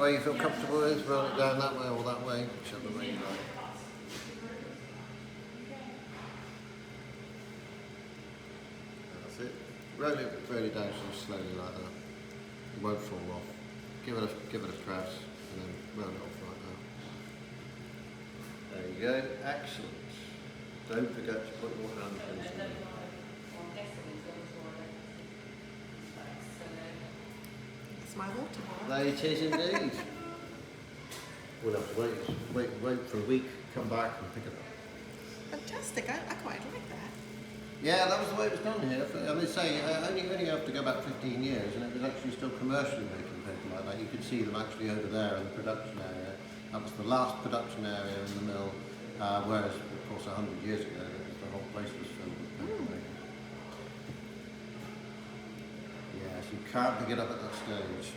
way you feel comfortable with, roll it down that way or that way, whichever way you like. That's it. Roll it fairly down sort of slowly like that. It won't fall off. Give it a press and then roll it off like that. There you go. Excellent. Don't forget to put your hand into it. It's my water bottle. There it is indeed. We'll have to wait for a week, come back and pick it up. Fantastic, I quite like that. Yeah, that was the way it was done here. I mean, say, only have to go back 15 years, and it was actually still commercially making paper like that. You could see them actually over there in the production area. That was the last production area in the mill, whereas, of course, 100 years ago, the whole place was filled with paper making. Yes, you can't pick it up at that stage.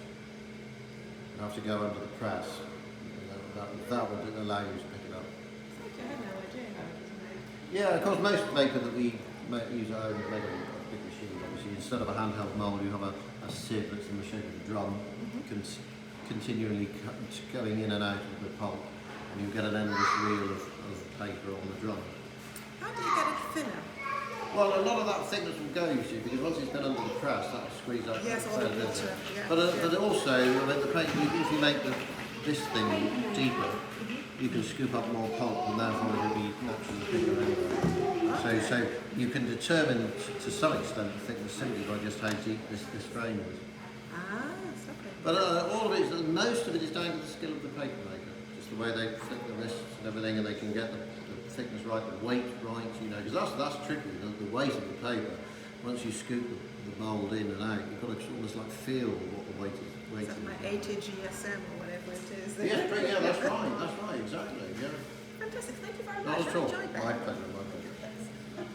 You have to go under the press. That would allow you to pick it up. Okay, I had no idea how it was made. Yeah, of course, most paper that we use at home made on big machines. Obviously, instead of a handheld mould, you have a sieve that's in the shape of a drum, continually going in and out of the pulp, and you get an endless reel of paper on the drum. How do you get it thinner? Well, a lot of that thickness will go, you see, because once it's been under the press, that will squeeze up. Yes, all the water. Yeah. But also, I mean, the paper, if you make this thing deeper, you can scoop up more pulp, and therefore it will be naturally thicker anyway. So you can determine to some extent the thickness simply by just how deep this frame is. Ah, it's okay. But all of it, most of it is down to the skill of the paper maker, just the way they flick the wrists and everything, and they can get the thickness right, the weight right, you know, because that's tricky, the weight of the paper. Once you scoop the mould in and out, you've got to almost like feel what the weight is. Is that my 80 GSM or whatever it is? Yes, yeah, that's right, exactly, yeah. Fantastic, thank you very much. Not at all. I enjoyed that. My pleasure, my pleasure.